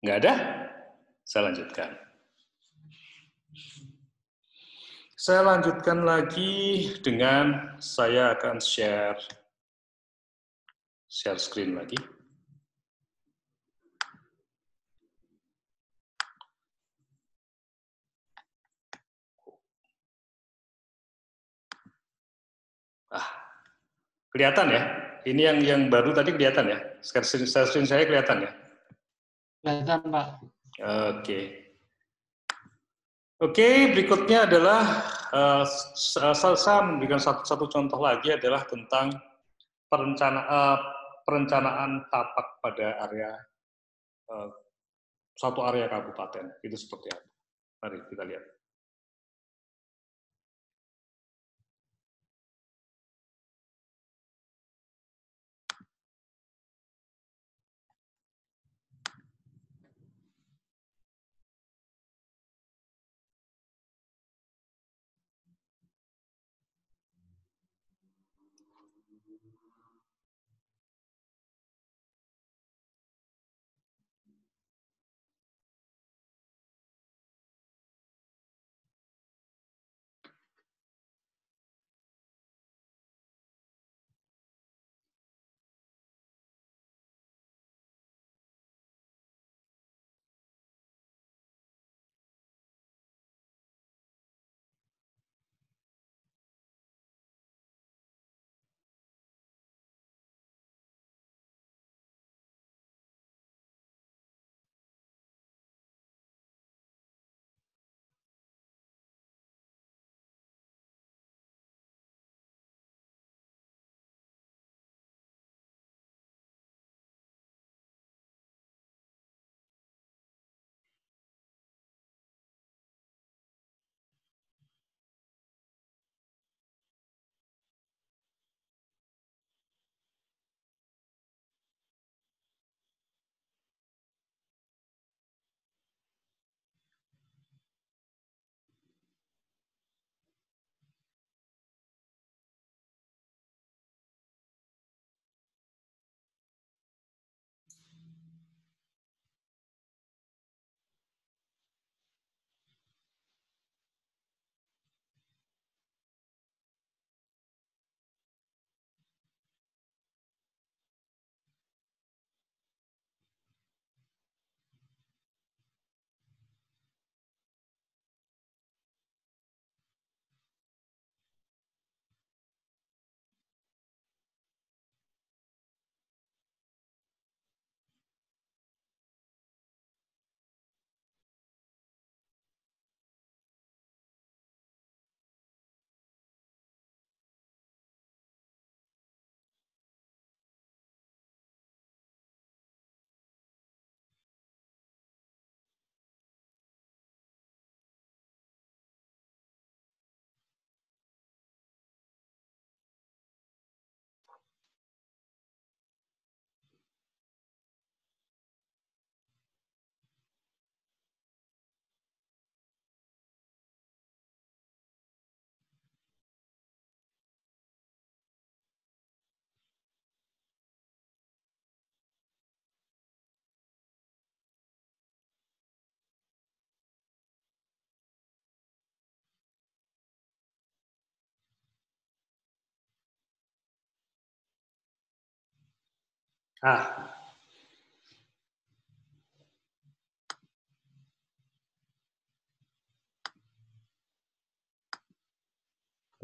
Nggak ada? Saya lanjutkan. Saya lanjutkan lagi dengan saya akan share screen lagi. Kelihatan ya? Ini yang baru tadi kelihatan ya? Screen saya kelihatan ya? Kelihatan, Pak. Oke. Oke, berikutnya adalah saya memberikan satu contoh lagi adalah tentang perencanaan tapak pada area satu area kabupaten. Itu seperti apa? Mari kita lihat.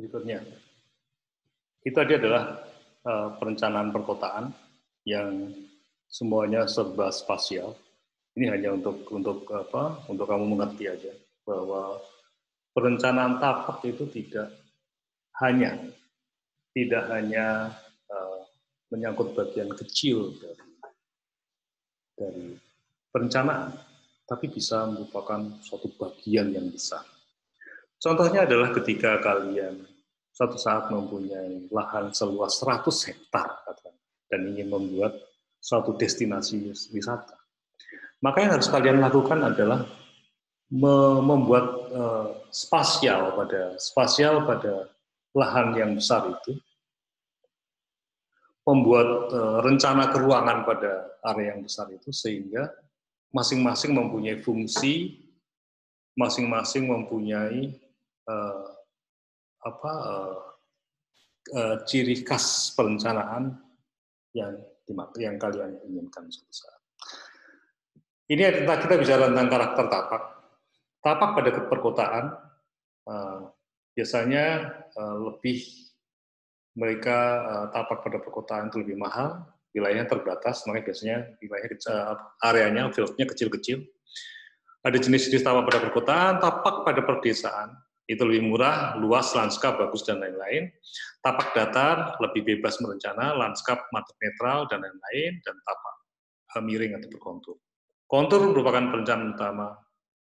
Berikutnya, itu tadi adalah perencanaan perkotaan yang semuanya serba spasial. Ini hanya untuk kamu mengerti aja bahwa perencanaan tapak itu tidak hanya menyangkut bagian kecil dari perencanaan, tapi bisa merupakan suatu bagian yang besar. Contohnya adalah ketika kalian suatu saat mempunyai lahan seluas 100 hektar dan ingin membuat suatu destinasi wisata. Maka yang harus kalian lakukan adalah membuat spasial pada lahan yang besar itu, membuat rencana keruangan pada area yang besar itu sehingga masing-masing mempunyai fungsi, masing-masing mempunyai ciri khas perencanaan yang kalian inginkan suatu saat. Ini tentang kita bicara tentang karakter tapak. Tapak pada perkotaan biasanya mereka tapak pada perkotaan itu lebih mahal, wilayahnya terbatas, makanya biasanya areanya, fieldnya kecil-kecil. Ada jenis-jenis tapak pada perkotaan, tapak pada perdesaan, itu lebih murah, luas, lanskap, bagus, dan lain-lain. Tapak datar, lebih bebas merencana, lanskap, madep netral, dan lain-lain, dan tapak miring atau berkontur. Kontur merupakan perencanaan utama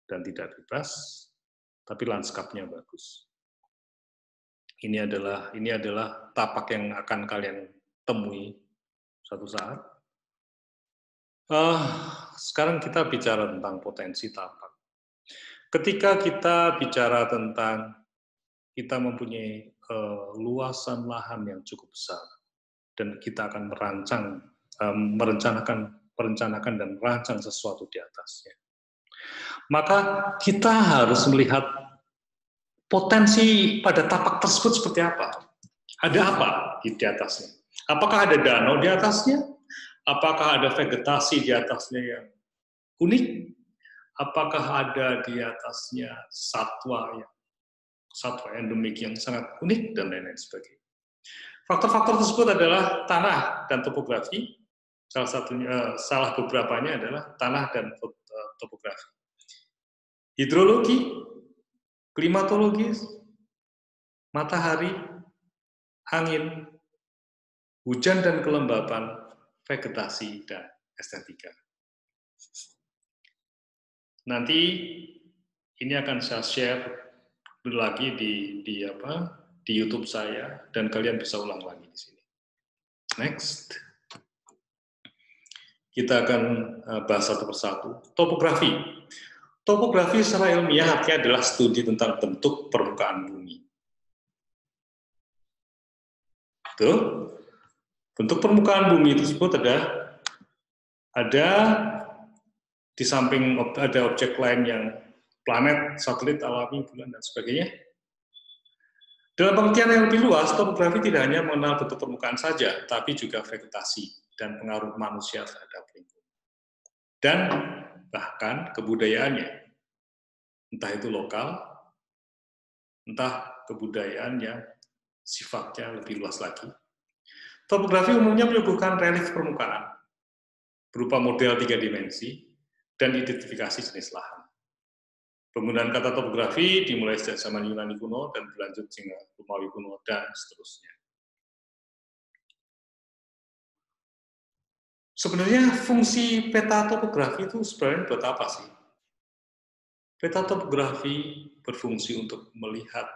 dan tidak bebas, tapi lanskapnya bagus. Ini adalah tapak yang akan kalian temui suatu saat. Sekarang kita bicara tentang potensi tapak. Ketika kita bicara tentang kita mempunyai luasan lahan yang cukup besar dan kita akan merencanakan dan merancang sesuatu di atasnya, maka kita harus melihat potensi pada tapak tersebut seperti apa. Ada apa di atasnya? Apakah ada danau di atasnya? Apakah ada vegetasi di atasnya yang unik? Apakah ada di atasnya satwa endemik yang sangat unik, dan lain-lain sebagainya. Faktor-faktor tersebut adalah tanah dan topografi. Salah beberapanya adalah tanah dan topografi. Hidrologi, klimatologis, matahari, angin, hujan dan kelembapan, vegetasi, dan estetika. Nanti ini akan saya share lagi di YouTube saya, dan kalian bisa ulang lagi di sini. Next. Kita akan bahas satu persatu. Topografi. Topografi secara ilmiah artinya adalah studi tentang bentuk permukaan bumi. Tuh. Bentuk permukaan bumi tersebut ada di samping ada objek lain yang planet, satelit, alami, bulan, dan sebagainya. Dalam pengertian yang lebih luas, topografi tidak hanya mengenal bentuk permukaan saja, tapi juga vegetasi dan pengaruh manusia terhadap lingkungan. Dan bahkan kebudayaannya, entah itu lokal, entah kebudayaan yang sifatnya lebih luas lagi. Topografi umumnya menyuguhkan relief permukaan, berupa model 3 dimensi, dan identifikasi jenis lahan. Penggunaan kata topografi dimulai sejak zaman Yunani kuno dan berlanjut hingga Romawi kuno dan seterusnya. Sebenarnya fungsi peta topografi itu sebenarnya buat apa sih? Peta topografi berfungsi untuk melihat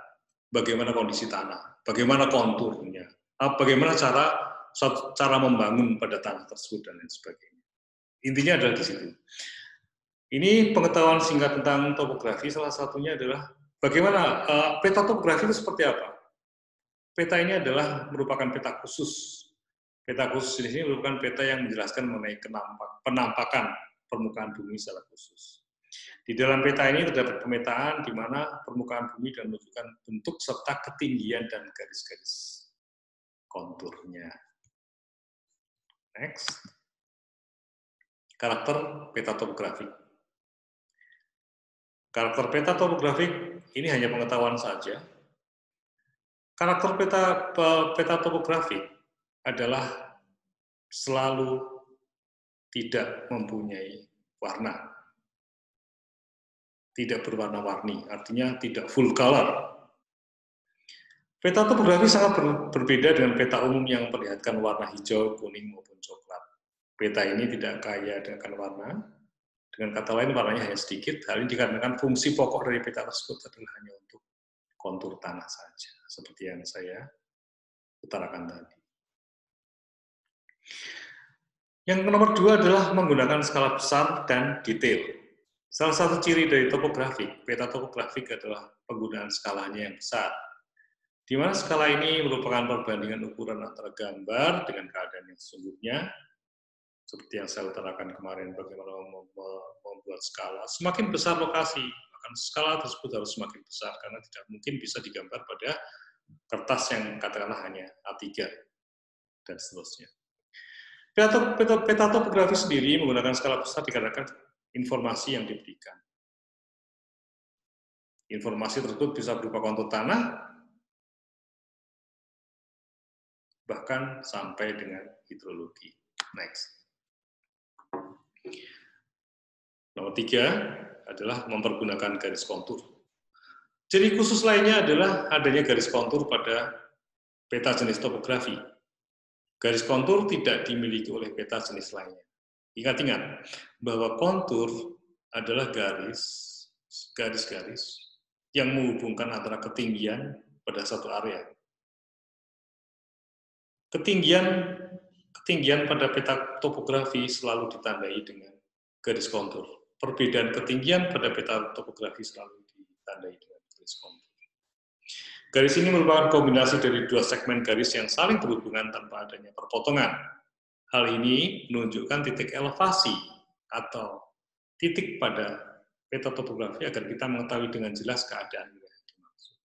bagaimana kondisi tanah, bagaimana konturnya, bagaimana cara membangun pada tanah tersebut, dan lain sebagainya. Intinya adalah di situ. Ini pengetahuan singkat tentang topografi, salah satunya adalah bagaimana peta topografi itu seperti apa. Peta ini merupakan peta khusus. Peta khusus di sini merupakan peta yang menjelaskan mengenai penampakan permukaan bumi secara khusus. Di dalam peta ini terdapat pemetaan di mana permukaan bumi dan menunjukkan bentuk serta ketinggian dan garis-garis konturnya. Next. Karakter peta topografik. Karakter peta topografik ini hanya pengetahuan saja. Karakter peta topografik adalah selalu tidak mempunyai warna. Tidak berwarna-warni, artinya tidak full color. Peta topografi sangat berbeda dengan peta umum yang memperlihatkan warna hijau, kuning, maupun coklat. Peta ini tidak kaya dengan warna. Dengan kata lain, warnanya hanya sedikit. Hal ini dikarenakan fungsi pokok dari peta tersebut adalah hanya untuk kontur tanah saja, seperti yang saya utarakan tadi. Yang nomor 2 adalah menggunakan skala besar dan detail. Salah satu ciri dari topografik, peta topografik adalah penggunaan skalanya yang besar, di mana skala ini merupakan perbandingan ukuran antara gambar dengan keadaan yang sesungguhnya. Seperti yang saya utarakan kemarin, bagaimana membuat skala. Semakin besar lokasi, maka skala tersebut harus semakin besar, karena tidak mungkin bisa digambar pada kertas yang katakanlah hanya A3, dan seterusnya. Peta topografi sendiri menggunakan skala besar dikarenakan informasi yang diberikan. Informasi tersebut bisa berupa kontur tanah, bahkan sampai dengan hidrologi. Next. Nomor 3 adalah mempergunakan garis kontur. Ciri khusus lainnya adalah adanya garis kontur pada peta jenis topografi. Garis kontur tidak dimiliki oleh peta jenis lainnya. Ingat-ingat bahwa kontur adalah garis-garis yang menghubungkan antara ketinggian pada satu area. Ketinggian pada peta topografi selalu ditandai dengan garis kontur. Perbedaan ketinggian pada peta topografi selalu ditandai dengan garis kontur. Garis ini merupakan kombinasi dari dua segmen garis yang saling berhubungan tanpa adanya perpotongan. Hal ini menunjukkan titik elevasi atau titik pada peta topografi agar kita mengetahui dengan jelas keadaan wilayah dimaksud.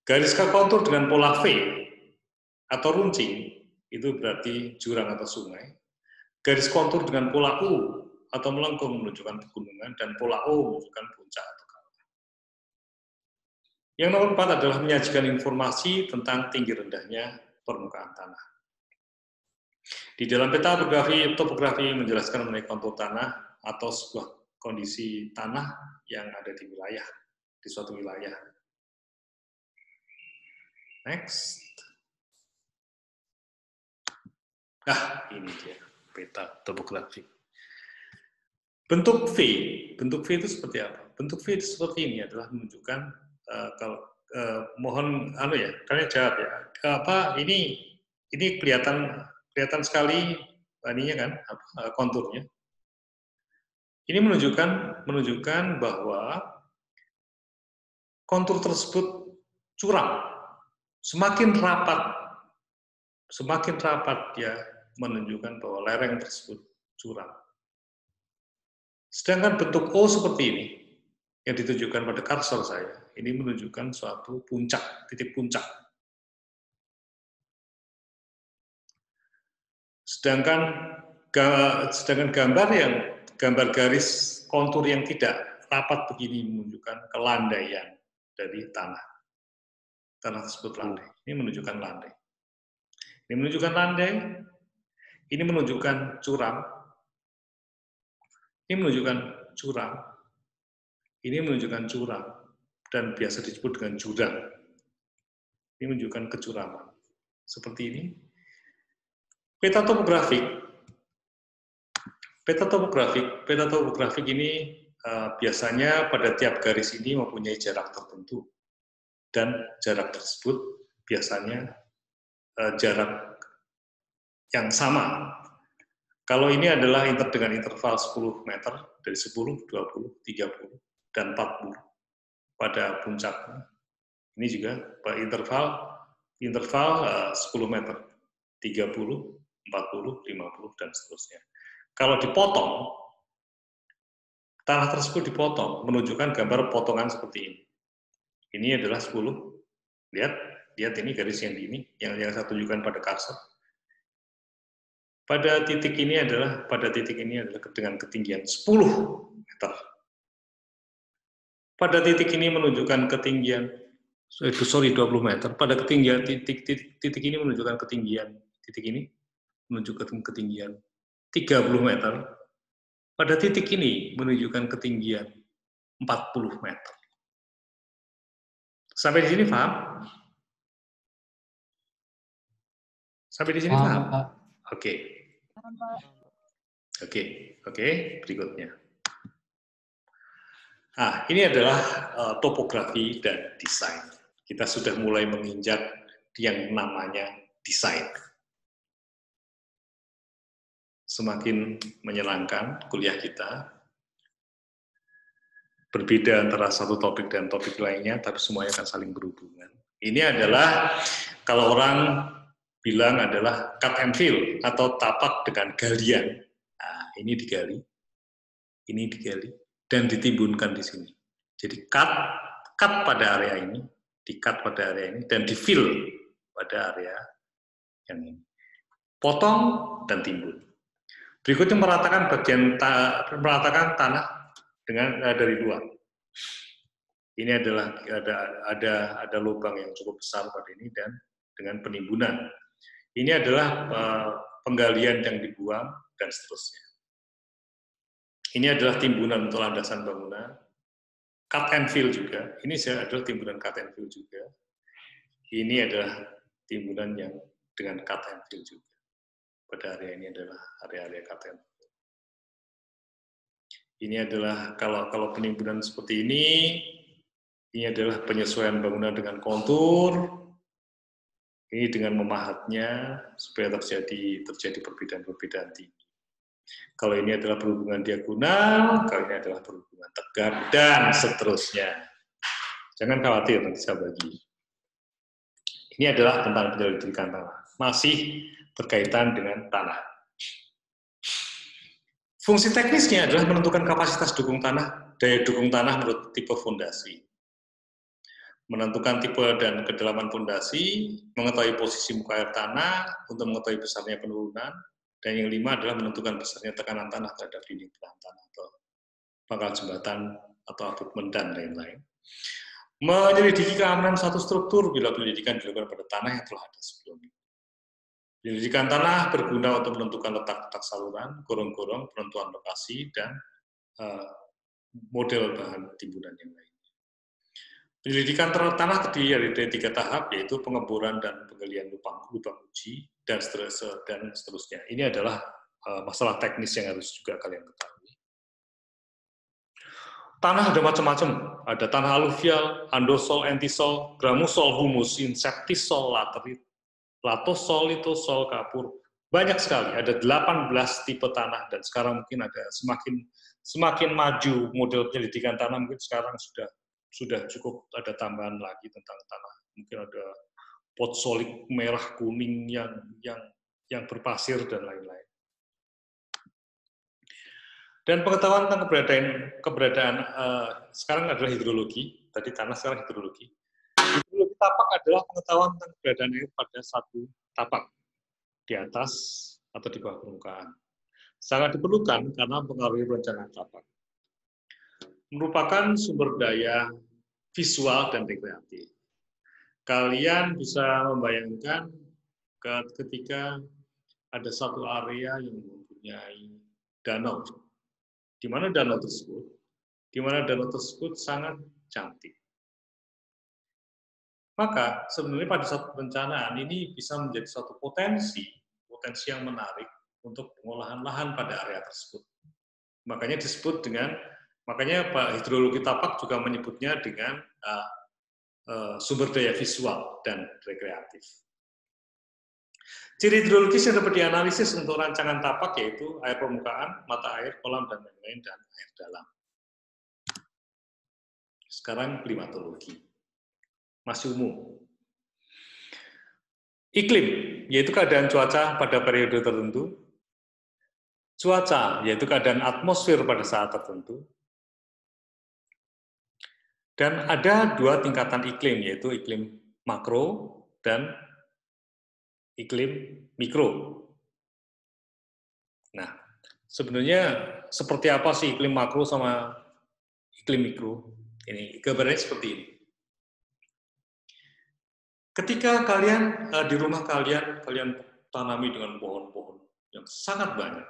Garis kontur dengan pola V atau runcing itu berarti jurang atau sungai. Garis kontur dengan pola U atau melengkung menunjukkan pegunungan, dan pola O menunjukkan puncak atau kawah. Yang nomor 4 adalah menyajikan informasi tentang tinggi rendahnya permukaan tanah. Di dalam peta topografi menjelaskan mengenai kontur tanah atau sebuah kondisi tanah yang ada di suatu wilayah. Next. Ini dia peta topografi. Bentuk V itu seperti apa? Bentuk V itu seperti ini, adalah menunjukkan mohon kalian jawab ya. Ini kelihatan sekali ininya kan, konturnya. Ini menunjukkan bahwa kontur tersebut curam. Semakin rapat dia menunjukkan bahwa lereng tersebut curam. Sedangkan bentuk O seperti ini, yang ditunjukkan pada kursor saya, ini menunjukkan suatu titik puncak. Sedangkan gambar garis kontur yang tidak rapat begini menunjukkan kelandaian dari tanah. Tanah tersebut landai. Ini menunjukkan landai. Ini menunjukkan landai. Ini menunjukkan curam. Ini menunjukkan curam. Ini menunjukkan curam. Dan biasa disebut dengan jurang. Ini menunjukkan kecuraman. Seperti ini. Peta topografik ini biasanya pada tiap garis ini mempunyai jarak tertentu. Dan jarak tersebut biasanya jarak yang sama. Kalau ini adalah dengan interval 10 meter, dari 10, 20, 30, dan 40 pada puncaknya. Ini juga pada interval 10 meter, 30, 40, 50, dan seterusnya. Kalau dipotong, tanah tersebut dipotong, menunjukkan gambar potongan seperti ini. Ini adalah 10. Lihat ini garis yang saya tunjukkan pada kursor. Pada titik ini adalah dengan ketinggian 10 meter. Pada titik ini menunjukkan ketinggian 20 meter. Pada ketinggian titik ini menunjukkan ketinggian 30 meter. Pada titik ini menunjukkan ketinggian 40 meter. Sampai di sini paham? Sampai di sini paham? Oke. Oke, berikutnya. Ini adalah topografi dan desain. Kita sudah mulai menginjak yang namanya desain. Semakin menyenangkan kuliah kita. Berbeda antara satu topik dan topik lainnya, tapi semuanya akan saling berhubungan. Ini adalah kalau orang bilang adalah cut and fill atau tapak dengan galian. Nah, ini digali, dan ditimbunkan di sini. Jadi cut pada area ini, di-cut pada area ini, dan di-fill pada area yang ini. Potong dan timbun. Berikutnya meratakan meratakan tanah dengan dari luar. Ini adalah ada lubang yang cukup besar pada ini dan dengan penimbunan. Ini adalah penggalian yang dibuang dan seterusnya. Ini adalah timbunan untuk landasan bangunan. Cut and fill juga. Ini adalah timbunan cut and fill juga. Ini adalah timbunan yang dengan cut and fill juga. Pada area ini adalah area-area cut and fill. Ini adalah kalau penimbunan seperti ini adalah penyesuaian bangunan dengan kontur. Ini dengan memahatnya supaya terjadi perbedaan-perbedaan tinggi. Kalau ini adalah berhubungan diagonal, kalau ini adalah berhubungan tegak, dan seterusnya. Jangan khawatir, nanti saya bagi. Ini adalah tentang penyelidikan tanah. Masih berkaitan dengan tanah. Fungsi teknisnya adalah menentukan kapasitas dukung tanah, daya dukung tanah menurut tipe fondasi. Menentukan tipe dan kedalaman fondasi, mengetahui posisi muka air tanah untuk mengetahui besarnya penurunan, dan yang 5 adalah menentukan besarnya tekanan tanah terhadap dinding penahan tanah atau pangkal jembatan atau abutmen dan lain-lain. Menyelidiki keamanan satu struktur bila penyelidikan dilakukan pada tanah yang telah ada sebelumnya. Penyelidikan tanah berguna untuk menentukan letak-letak saluran, gorong-gorong, penentuan lokasi, dan model bahan timbunan yang lain. Penyelidikan tanah terdiri dari 3 tahap, yaitu pengeboran dan penggalian lubang uji, dan seterusnya. Ini adalah masalah teknis yang harus juga kalian ketahui. Tanah ada macam-macam. Ada tanah aluvial, andosol, entisol, gramusol, humus, insektisol, laterit, latosol, litosol, kapur. Banyak sekali. Ada 18 tipe tanah, dan sekarang mungkin ada semakin maju model penyelidikan tanah, mungkin sekarang sudah cukup ada tambahan lagi tentang tanah. Mungkin ada potsolik merah kuning yang berpasir dan lain-lain. Dan pengetahuan tentang keberadaan sekarang adalah hidrologi. Tadi tanah, sekarang hidrologi. Hidrologi tapak adalah pengetahuan tentang keberadaan air pada satu tapak di atas atau di bawah permukaan. Sangat diperlukan karena mempengaruhi perencanaan tapak. Merupakan sumber daya visual dan rekreatif. Kalian bisa membayangkan ketika ada satu area yang mempunyai danau, di mana danau tersebut sangat cantik. Maka sebenarnya pada saat perencanaan ini bisa menjadi suatu potensi yang menarik untuk pengolahan lahan pada area tersebut. Makanya Pak Hidrologi Tapak juga menyebutnya dengan sumber daya visual dan rekreatif. Ciri hidrologis yang dapat dianalisis untuk rancangan tapak yaitu air permukaan, mata air, kolam, dan lain-lain, dan air dalam. Sekarang klimatologi. Masih umum. Iklim, yaitu keadaan cuaca pada periode tertentu. Cuaca, yaitu keadaan atmosfer pada saat tertentu. Dan ada 2 tingkatan iklim, yaitu iklim makro dan iklim mikro. Nah, sebenarnya seperti apa sih iklim makro sama iklim mikro? Ini gambarnya seperti ini. Ketika kalian di rumah kalian tanami dengan pohon-pohon yang sangat banyak.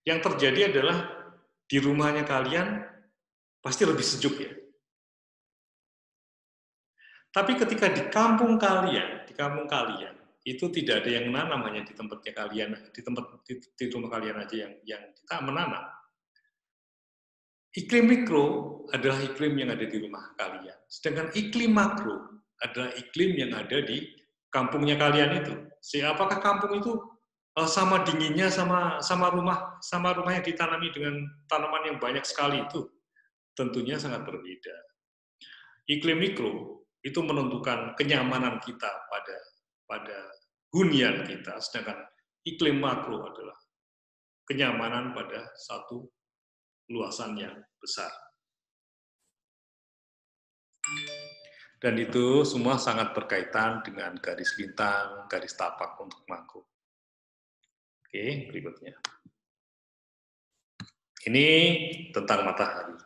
Yang terjadi adalah di rumahnya kalian pasti lebih sejuk ya. Tapi ketika di kampung kalian itu tidak ada yang menanam, hanya di tempatnya kalian, di rumah kalian aja yang kita menanam. Iklim mikro adalah iklim yang ada di rumah kalian. Sedangkan iklim makro adalah iklim yang ada di kampungnya kalian itu. Apakah kampung itu sama dinginnya sama rumah yang ditanami dengan tanaman yang banyak sekali itu? Tentunya sangat berbeda. Iklim mikro itu menentukan kenyamanan kita pada hunian kita, sedangkan iklim makro adalah kenyamanan pada satu luasan yang besar. Dan itu semua sangat berkaitan dengan garis bintang, garis tapak untuk makro. Oke, berikutnya. Ini tentang matahari.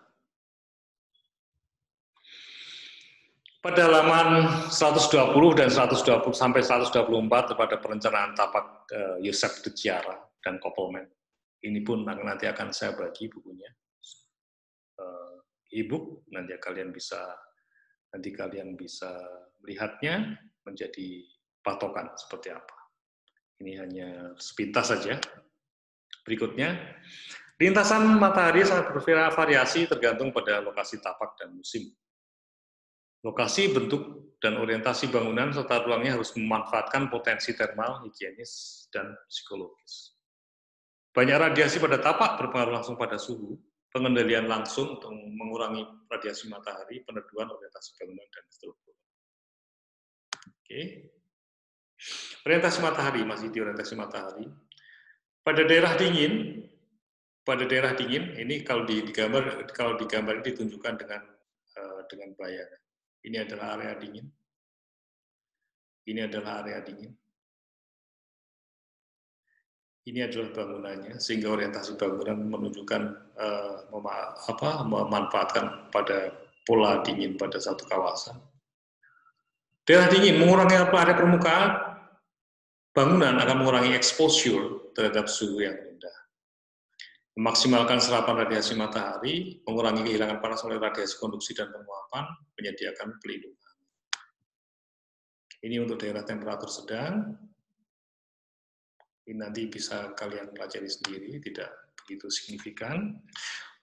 Pada halaman 120 dan 120 sampai 124 pada perencanaan tapak Joseph de Chiara dan Koppelman. Ini pun nanti akan saya bagi bukunya. E-book, nanti kalian bisa melihatnya menjadi patokan seperti apa. Ini hanya sepintas saja. Berikutnya, lintasan matahari sangat bervariasi tergantung pada lokasi tapak dan musim. Lokasi, bentuk, dan orientasi bangunan serta ruangnya harus memanfaatkan potensi termal, higienis, dan psikologis. Banyak radiasi pada tapak berpengaruh langsung pada suhu, pengendalian langsung untuk mengurangi radiasi matahari, peneduhan orientasi bangunan, dan struktur. Oke. Orientasi matahari, masih di orientasi matahari. Pada daerah dingin, ini kalau di gambar ini ditunjukkan dengan bayangan. Ini adalah area dingin. Ini adalah area dingin. Ini adalah bangunannya, sehingga orientasi bangunan menunjukkan memanfaatkan pada pola dingin pada satu kawasan. Daerah dingin mengurangi area permukaan bangunan akan mengurangi exposure terhadap suhu yang rendah. Memaksimalkan serapan radiasi matahari, mengurangi kehilangan panas oleh radiasi konduksi dan penguapan, menyediakan pelindungan. Ini untuk daerah temperatur sedang. Ini nanti bisa kalian pelajari sendiri, tidak begitu signifikan.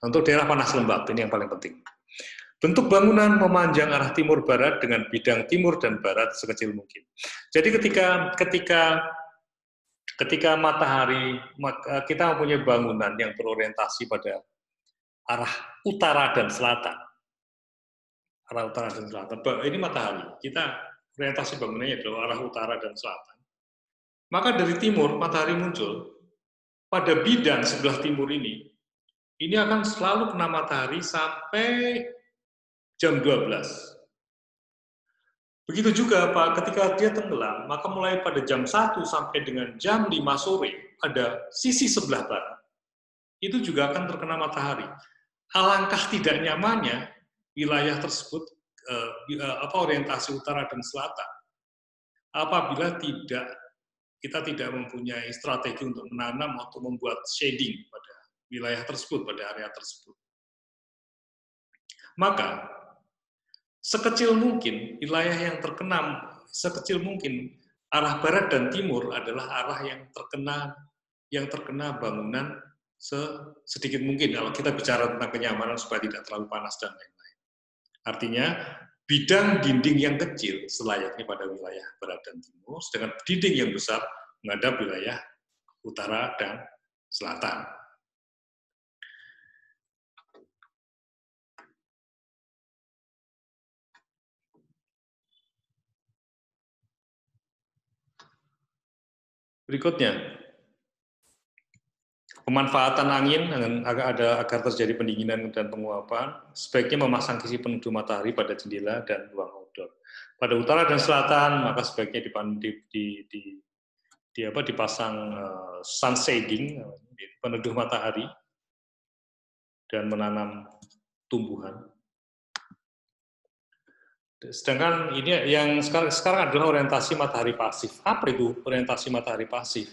Untuk daerah panas lembab, ini yang paling penting. Bentuk bangunan memanjang arah timur-barat dengan bidang timur dan barat sekecil mungkin. Jadi ketika matahari, kita mempunyai bangunan yang berorientasi pada arah utara dan selatan. Arah utara dan selatan. Ini matahari. Kita orientasi bangunannya adalah arah utara dan selatan. Maka dari timur matahari muncul, pada bidang sebelah timur ini akan selalu kena matahari sampai jam 12. Begitu juga Pak, ketika dia tenggelam, maka mulai pada jam 1 sampai dengan jam 5 sore, ada sisi sebelah barat. Itu juga akan terkena matahari. Alangkah tidak nyamannya wilayah tersebut, orientasi utara dan selatan, apabila kita tidak mempunyai strategi untuk menanam atau membuat shading pada wilayah tersebut, pada area tersebut. Maka, sekecil mungkin wilayah yang terkena, sekecil mungkin arah barat dan timur adalah arah yang terkena bangunan sedikit mungkin kalau kita bicara tentang kenyamanan supaya tidak terlalu panas dan lain-lain. Artinya, bidang dinding yang kecil selayaknya pada wilayah barat dan timur, sedangkan dinding yang besar menghadap wilayah utara dan selatan. Berikutnya, pemanfaatan angin agar terjadi pendinginan dan penguapan, sebaiknya memasang kisi peneduh matahari pada jendela dan ruang outdoor. Pada utara dan selatan, maka sebaiknya dipasang sun shading, peneduh matahari, dan menanam tumbuhan. Sedangkan ini yang sekarang adalah orientasi matahari pasif. Apa itu orientasi matahari pasif?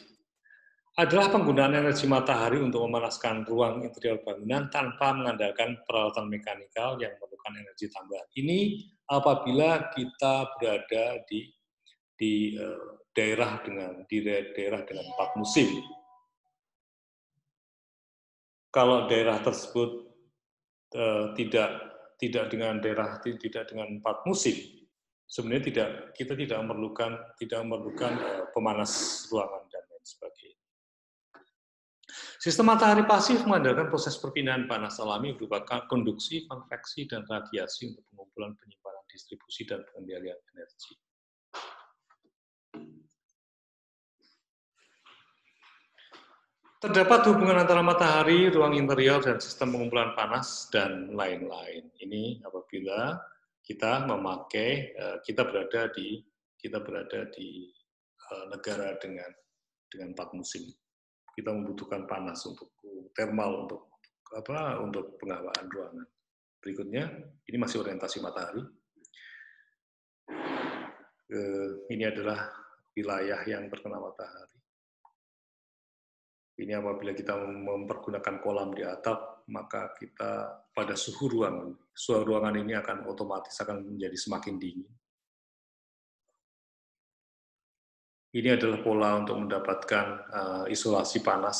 Adalah penggunaan energi matahari untuk memanaskan ruang interior bangunan tanpa mengandalkan peralatan mekanikal yang memerlukan energi tambahan. Ini apabila kita berada di daerah dengan 4 musim. Kalau daerah tersebut tidak dengan 4 musim, sebenarnya kita tidak memerlukan pemanas ruangan dan lain sebagainya. Sistem matahari pasif mengandalkan proses perpindahan panas alami berupa konduksi, konveksi, dan radiasi untuk pengumpulan, penyimpanan, distribusi, dan pengendalian energi. Terdapat hubungan antara matahari, ruang interior, dan sistem pengumpulan panas, dan lain-lain. Ini apabila kita memakai, kita berada di negara dengan 4 musim. Kita membutuhkan panas untuk thermal, untuk penghawaan ruangan. Berikutnya, ini masih orientasi matahari. Ini adalah wilayah yang terkena matahari. Ini apabila kita mempergunakan kolam di atap, maka kita pada suhu ruangan ini akan otomatis menjadi semakin dingin. Ini adalah pola untuk mendapatkan isolasi panas,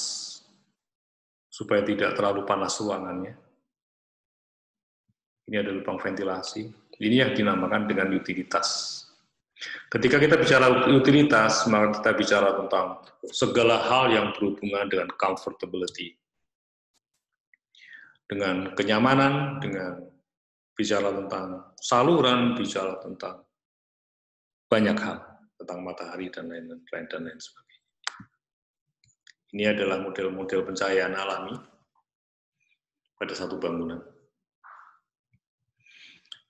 supaya tidak terlalu panas ruangannya. Ini adalah lubang ventilasi. Ini yang dinamakan dengan utilitas. Ketika kita bicara utilitas, maka kita bicara tentang segala hal yang berhubungan dengan comfortability, dengan kenyamanan, dengan bicara tentang saluran, bicara tentang banyak hal, tentang matahari dan lain sebagainya. Ini adalah model-model pencahayaan alami pada satu bangunan,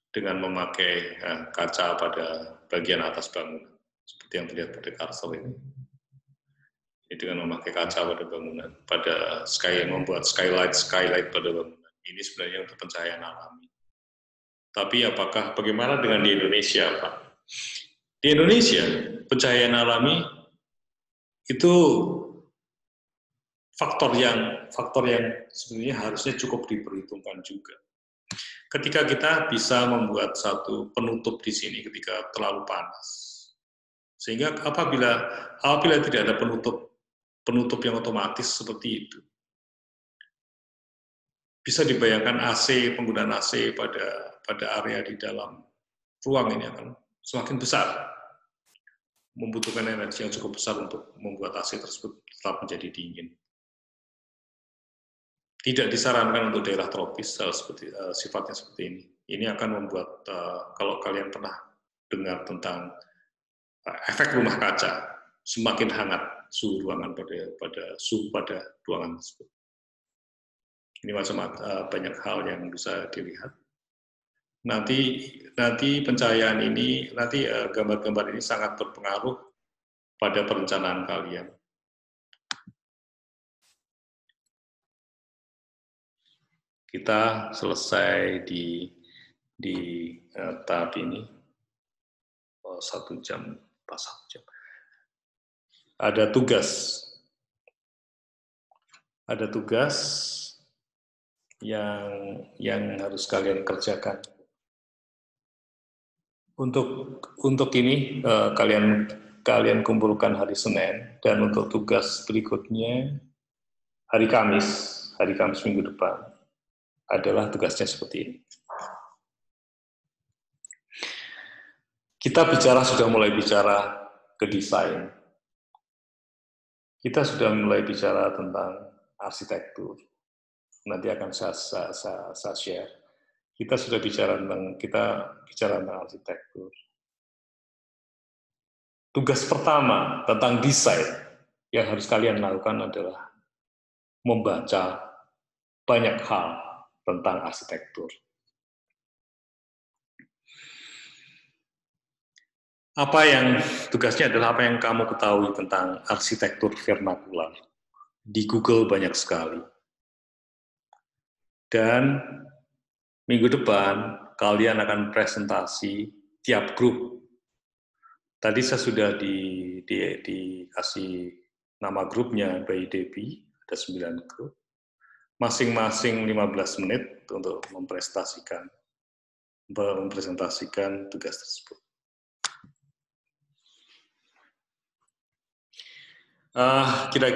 dengan memakai kaca pada bagian atas bangunan, seperti yang terlihat pada cursor ini. Ini dengan memakai kaca pada bangunan, pada membuat skylight pada bangunan. Ini sebenarnya untuk pencahayaan alami. Tapi bagaimana dengan di Indonesia, Pak? Di Indonesia, pencahayaan alami itu faktor yang sebenarnya harusnya cukup diperhitungkan juga. Ketika kita bisa membuat satu penutup di sini ketika terlalu panas, sehingga apabila tidak ada penutup yang otomatis seperti itu, bisa dibayangkan penggunaan AC pada area di dalam ruang ini akan semakin besar, membutuhkan energi yang cukup besar untuk membuat AC tersebut tetap menjadi dingin. Tidak disarankan untuk daerah tropis sifatnya seperti ini. Ini akan membuat, kalau kalian pernah dengar tentang efek rumah kaca, semakin hangat suhu ruangan pada ruangan tersebut. Ini banyak hal yang bisa dilihat. Nanti pencahayaan ini, gambar-gambar ini sangat berpengaruh pada perencanaan kalian. Kita selesai di tahap ini 1 jam, pas 1 jam. Ada tugas yang harus kalian kerjakan. Untuk ini kalian kumpulkan hari Senin, dan untuk tugas berikutnya hari Kamis minggu depan adalah tugasnya seperti ini. Kita sudah mulai bicara ke desain. Kita sudah mulai bicara tentang arsitektur. Nanti akan saya share. Kita bicara tentang arsitektur. Tugas pertama tentang desain yang harus kalian lakukan adalah membaca banyak hal tentang arsitektur. Tugasnya adalah apa yang kamu ketahui tentang arsitektur vernakular. Di Google banyak sekali. Dan minggu depan kalian akan presentasi tiap grup. Tadi saya sudah dikasih nama grupnya by Debbie, ada 9 grup. Masing-masing 15 menit untuk mempresentasikan tugas tersebut. Kira-kira